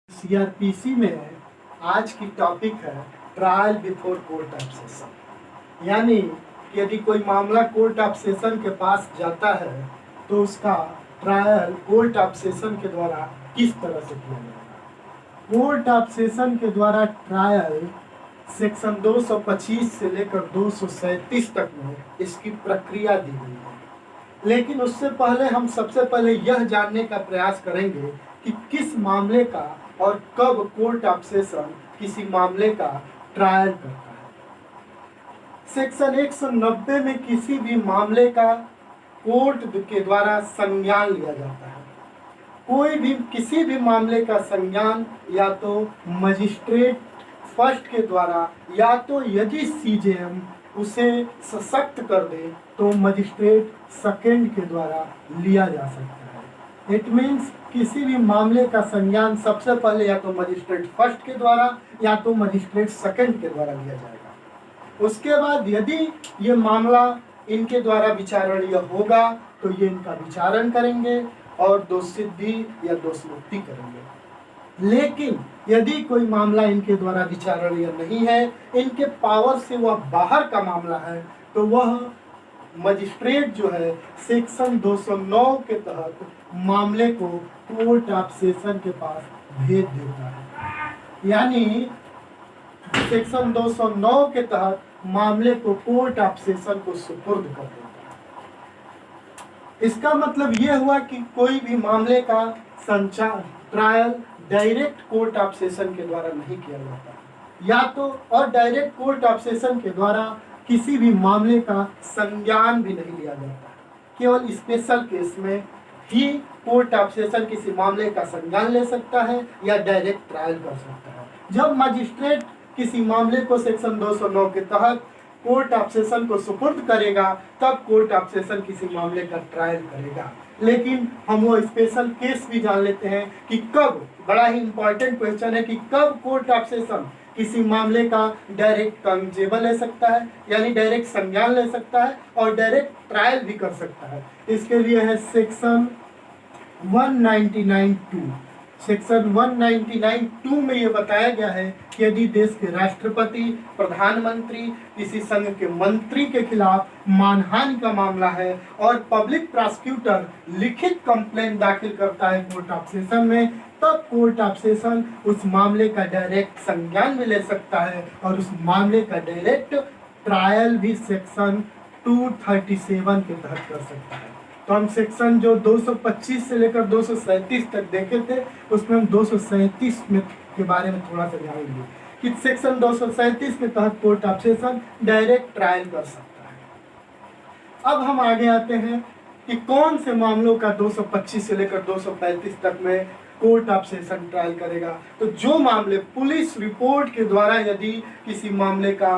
CrPC में आज की टॉपिक है trial before court of session. यानी कि यदि कोई मामला कोर्ट ऑफ सेशन के पास जाता है तो उसका ट्रायल कोर्ट ऑफ सेशन के द्वारा किस तरह से किया जाएगा। कोर्ट ऑफ सेशन के द्वारा ट्रायल सेक्शन 225 से लेकर 237 तक में इसकी प्रक्रिया दी गई है। लेकिन उससे पहले हम सबसे पहले यह जानने का प्रयास करेंगे कि किस मामले का और कब कोर्ट ऑफ सेशन किसी मामले का ट्रायल करता है। सेक्शन 190 में किसी भी मामले का कोर्ट के द्वारा संज्ञान लिया जाता है। कोई भी किसी भी मामले का संज्ञान या तो मजिस्ट्रेट फर्स्ट के द्वारा या तो यदि सीजेएम उसे सशक्त कर दे तो मजिस्ट्रेट सेकंड के द्वारा लिया जा सकता है। इट मीन्स किसी भी मामले का संज्ञान सबसे पहले या तो मजिस्ट्रेट फर्स्ट के द्वारा या तो मजिस्ट्रेट सेकंड के द्वारा लिया जाएगा। उसके बाद यदि ये मामला इनके द्वारा विचारणीय होगा तो ये इनका विचारण करेंगे और दोषसिद्धि या दोषमुक्ति करेंगे। लेकिन यदि कोई मामला इनके द्वारा विचारणीय नहीं है, इनके पावर से वह बाहर का मामला है, तो वह मजिस्ट्रेट जो है सेक्शन 209 के तहत मामले को कोर्ट ऑफ सेशन के पास भेज देता है। यानी सेक्शन 209 के तहत मामले को कोर्ट ऑफ सेशन को सुपुर्द कर देता है। इसका मतलब यह हुआ कि कोई भी मामले का संचार trial direct court of session के द्वारा नहीं किया जाता, या तो और डायरेक्ट कोर्ट ऑफ सेशन के द्वारा किसी भी मामले का संज्ञान भी नहीं लिया जाता। केवल स्पेशल केस में ही कोर्ट ऑफ सेशन किसी मामले का संज्ञान ले सकता है या डायरेक्ट ट्रायल कर सकता है। जब मजिस्ट्रेट किसी मामले को सेक्शन 209 के तहत कोर्ट ऑफ सेशन को सुपुर्द करेगा तब कोर्ट ऑफ सेशन किसी मामले का ट्रायल करेगा। लेकिन हम वो स्पेशल केस भी जान लेते हैं कि कब, बड़ा ही इंपॉर्टेंट क्वेश्चन है कि कब कोर्ट ऑफ सेशन किसी मामले का डायरेक्ट कंजेबल ले सकता है, यानी डायरेक्ट संज्ञान ले सकता है और डायरेक्ट ट्रायल भी कर सकता है। इसके लिए है सेक्शन 199(2). सेक्शन 199(2) में ये बताया गया है कि यदि देश के राष्ट्रपति, प्रधानमंत्री, किसी संघ के मंत्री के खिलाफ मानहानि का मामला है और पब्लिक प्रोसिक्यूटर लिखित कंप्लेंट दाखिल करता है कोर्ट ऑफ सेशन में, तब कोर्ट ऑफ सेशन उस मामले का डायरेक्ट संज्ञान भी ले सकता है और उस मामले का डायरेक्ट ट्रायल भी सेक्शन 237 के तहत कर सकता है। तो हम सेक्शन जो 225 से लेकर 237 तक देखे थे, उसमें हम 237 में के बारे में थोड़ा सा जानेंगे कि सेक्शन 237 के तहत court of session direct trial कर सकता है। अब हम आगे आते हैं कि कौन से मामलों का 225 से लेकर 235 तक में कोर्ट ऑफ सेशन ट्रायल करेगा। तो जो मामले पुलिस रिपोर्ट के द्वारा यदि किसी मामले का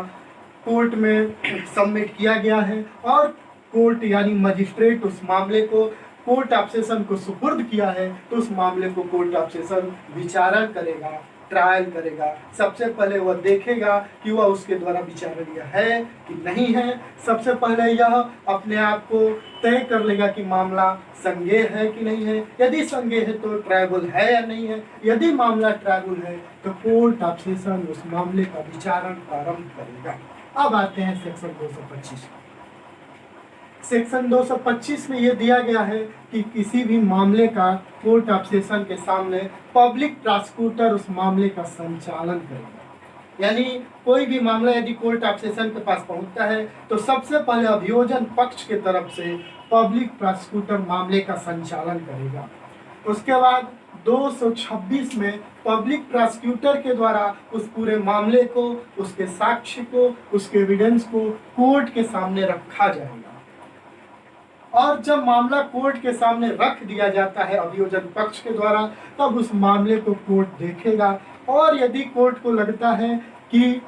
कोर्ट में सबमिट किया गया है और कोर्ट यानी मजिस्ट्रेट उस मामले को कोर्ट ऑफ सेशन को सुपुर्द किया है, तो उस मामले को कोर्ट ऑफ सेशन विचारण करेगा, ट्रायल करेगा। सबसे पहले वह देखेगा कि वह उसके द्वारा विचारणीय है कि नहीं है। सबसे पहले यह अपने आप को तय कर लेगा कि मामला संज्ञेय है कि नहीं है। यदि संज्ञेय है तो ट्रायबल है या नहीं है। यदि मामला ट्रायबल है तो कोर्ट ऑफ सेशन उस मामले का विचारण प्रारंभ करेगा। अब आते हैं सेक्शन 225। सेक्शन 225 में यह दिया गया है कि किसी भी मामले का कोर्ट ऑफ सेशन के सामने पब्लिक प्रोसिक्यूटर उस मामले का संचालन करेगा। यानी कोई भी मामला यदि कोर्ट ऑफ सेशन के पास पहुंचता है तो सबसे पहले अभियोजन पक्ष के तरफ से पब्लिक प्रोसिक्यूटर मामले का संचालन करेगा। उसके बाद 226 में पब्लिक प्रोसिक्यूटर के द्वारा उस पूरे मामले को, उसके साक्ष्य को, उसके एविडेंस को कोर्ट के सामने रखा जाएगा। और जब मामला कोर्ट के सामने रख दिया जाता है अभियोजन पक्ष के द्वारा, तब उस मामले को कोर्ट देखेगा और यदि कोर्ट को लगता है कि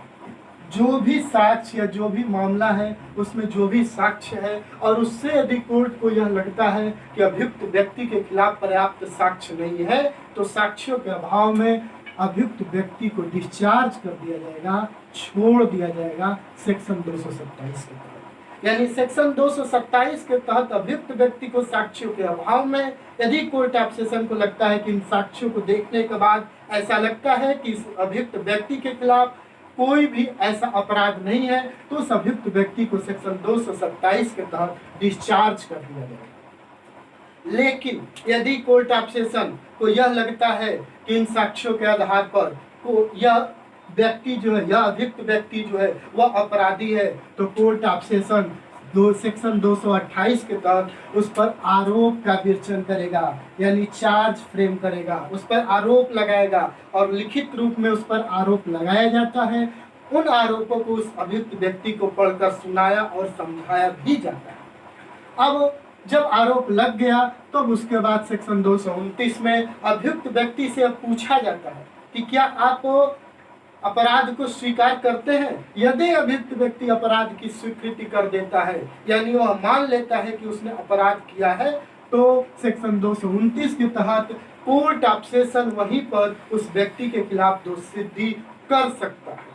जो भी साक्ष्य या जो भी मामला है उसमें जो भी साक्ष्य है और उससे यदि कोर्ट को यह लगता है कि अभियुक्त व्यक्ति के खिलाफ पर्याप्त साक्ष्य नहीं है, तो साक्ष्यों के अभाव में अभियुक्त व्यक्ति को डिस्चार्ज कर दिया जाएगा, छोड़ दिया जाएगा सेक्शन 227 के तहत। यानी सेक्शन 227 के तहत अभियुक्त व्यक्ति को साक्ष्यों के अभाव में यदि कोर्ट ऑफ सेशन को लगता है कि इन साक्ष्यों को देखने के बाद ऐसा लगता है कि इस अभियुक्त व्यक्ति के खिलाफ कोई भी ऐसा अपराध नहीं है, तो उस अभियुक्त व्यक्ति को सेक्शन 227 के तहत डिस्चार्ज कर दिया जाएगा। लेकिन यदि कोर्ट ऑफ सेशन को यह लगता है कि इन साक्ष्यों के आधार पर यह व्यक्ति जो है, यह अभियुक्त व्यक्ति जो है वह अपराधी है, तो कोर्ट ऑफ सेशन सेक्शन 228 के तहत उस पर आरोप का विवेचन करेगा, यानी चार्ज फ्रेम करेगा, उस पर आरोप लगाएगा और लिखित रूप में उस पर आरोप लगाया जाता है। उन आरोपों को उस अभियुक्त व्यक्ति को पढ़कर सुनाया और समझाया भी जाता है। अब जब आरोप लग गया तो उसके बाद सेक्शन 229 में अभियुक्त व्यक्ति से पूछा जाता है कि क्या आप अपराध को स्वीकार करते हैं। यदि अभियुक्त व्यक्ति अपराध की स्वीकृति कर देता है, यानी वह मान लेता है कि उसने अपराध किया है, तो सेक्शन 229 के तहत कोर्ट ऑफ सेशन वहीं पर उस व्यक्ति के खिलाफ दोष सिद्धि कर सकता है।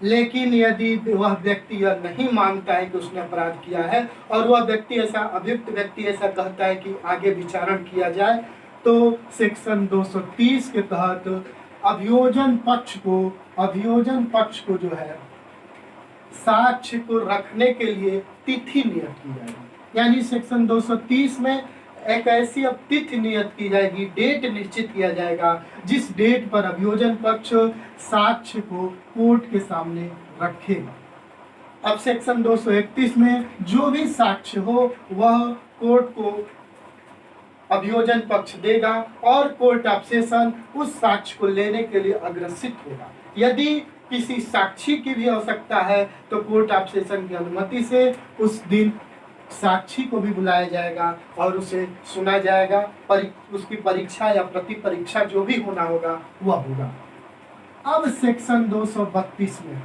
लेकिन यदि वह व्यक्ति यह नहीं मानता है कि उसने अपराध किया है और वह व्यक्ति ऐसा अभियुक्त व्यक्ति ऐसा कहता है कि आगे विचारण किया जाए, तो सेक्शन 230 के तहत अभियोजन पक्ष को जो है साक्ष्य को रखने के लिए तिथि नियत की जाएगी। यानी सेक्शन 230 में एक ऐसी अब तिथि नियत की जाएगी, डेट निश्चित किया जाएगा, जिस डेट पर अभियोजन पक्ष साक्ष्य को कोर्ट के सामने रखेगा। अब सेक्शन 231 में जो भी साक्ष्य हो वह कोर्ट को अभियोजन पक्ष देगा और कोर्ट ऑफ सेशन उस साक्ष्य को लेने के लिए अग्रसित होगा। यदि किसी साक्षी की भी आवश्यकता है तो कोर्ट ऑफ सेशन की अनुमति से उस दिन साक्षी को भी बुलाया जाएगा और उसे सुना जाएगा, उसकी परीक्षा या प्रति परीक्षा जो भी होना होगा वह होगा। अब सेक्शन 232 में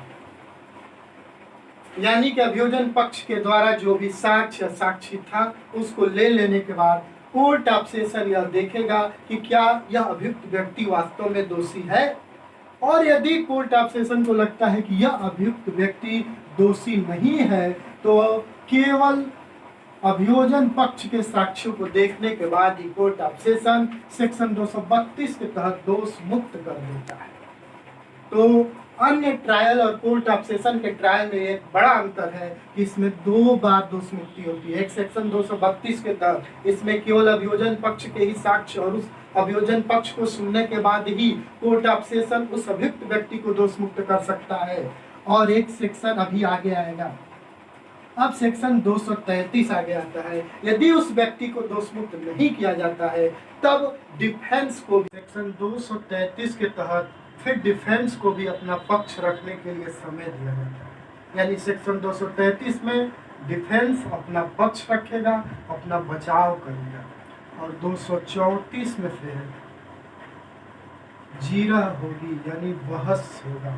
यानी कि अभियोजन पक्ष के द्वारा जो भी साक्षी था उसको ले लेने के बाद कोर्ट ऑफ सेशन यह देखेगा कि क्या यह अभियुक्त व्यक्ति वास्तव में दोषी है, और यदि कोर्ट ऑफ सेशन को लगता है कि यह अभियुक्त व्यक्ति दोषी नहीं है तो केवल अभियोजन पक्ष के साक्ष्यों को देखने के बाद ही कोर्ट ऑफ सेशन सेक्शन 232 के तहत दोष मुक्त कर देता है। तो अन्य ट्रायल और कोर्ट ऑफ सेशन के ट्रायल में एक बड़ा अंतर है कि इसमें 2 बार दोष मुक्ति होती है। एक सेक्शन 232 के तहत इसमें केवल अभियोजन पक्ष के ही साक्ष्य और उस अभियोजन पक्ष को सुनने के बाद ही कोर्ट ऑफ सेशन उस अभियुक्त व्यक्ति को दोष मुक्त कर सकता है, और एक सेक्शन अभी आगे आएगा। अब सेक्शन 233 आगे आता है। यदि उस व्यक्ति को दोष मुक्त नहीं किया जाता है तब डिफेंस को सेक्शन 233 के तहत फिर डिफेंस को भी अपना पक्ष रखने के लिए समय दिया जाता है। यानी सेक्शन 233 में डिफेंस अपना पक्ष रखेगा, अपना बचाव करेगा, और 234 में फिर जीरा होगी यानी बहस होगा।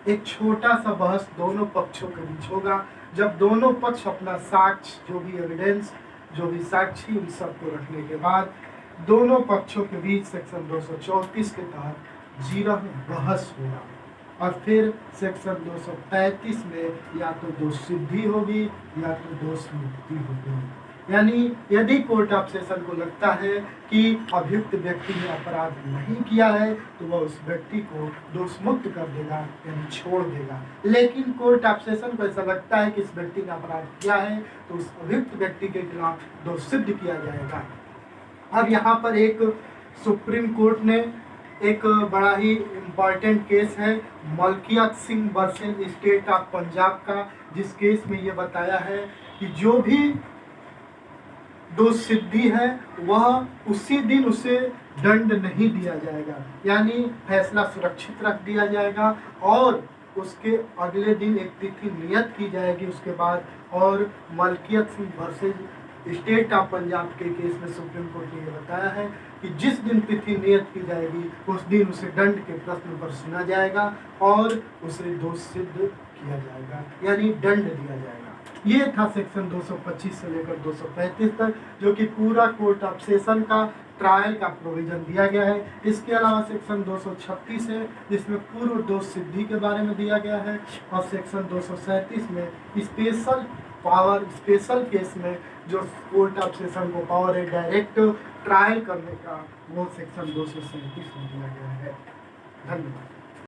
एक छोटा सा बहस दोनों पक्षों के बीच होगा, जब दोनों पक्ष अपना साक्ष्य जो भी एविडेंस जो भी साक्षी उन सबको रखने के बाद दोनों पक्षों के बीच सेक्शन 234 के तहत जीरा बहस होगा, और फिर सेक्शन 235 में या तो दोष सिद्धि होगी या तो दोष मुक्ति होगी। यानी यदि कोर्ट ऑफ सेशन को लगता है कि अभियुक्त व्यक्ति ने अपराध नहीं किया है तो वह उस व्यक्ति को दोष मुक्त कर देगा, यानी छोड़ देगा। लेकिन कोर्ट ऑफ सेशन को ऐसा लगता है कि इस व्यक्ति ने अपराध किया है तो उस अभियुक्त व्यक्ति के खिलाफ दोष सिद्ध किया जाएगा। अब यहाँ पर एक सुप्रीम कोर्ट ने एक बड़ा ही इम्पॉर्टेंट केस है Malkiyat Singh versus state of Punjab का, जिस केस में ये बताया है कि जो भी दोष सिद्धि है वह उसी दिन उसे दंड नहीं दिया जाएगा, यानी फैसला सुरक्षित रख दिया जाएगा और उसके अगले दिन एक तिथि नियत की जाएगी उसके बाद। और Malkiyat Singh versus state of Punjab के केस में सुप्रीम कोर्ट ने यह बताया है कि जिस दिन तिथि नियत की जाएगी उस दिन उसे दंड के प्रश्न पर सुना जाएगा और उसे दोष सिद्ध किया जाएगा, यानी दंड दिया जाएगा। ये था सेक्शन 225 से लेकर 235 तक, जो कि पूरा कोर्ट ऑफ सेशन का ट्रायल का प्रोविजन दिया गया है। इसके अलावा सेक्शन 236 है, जिसमें पूर्व दोष सिद्धि के बारे में दिया गया है, और सेक्शन 237 में स्पेशल पावर, स्पेशल केस में जो कोर्ट ऑफ सेशन को पावर है डायरेक्ट ट्रायल करने का, वो सेक्शन 237 में दिया गया है। धन्यवाद।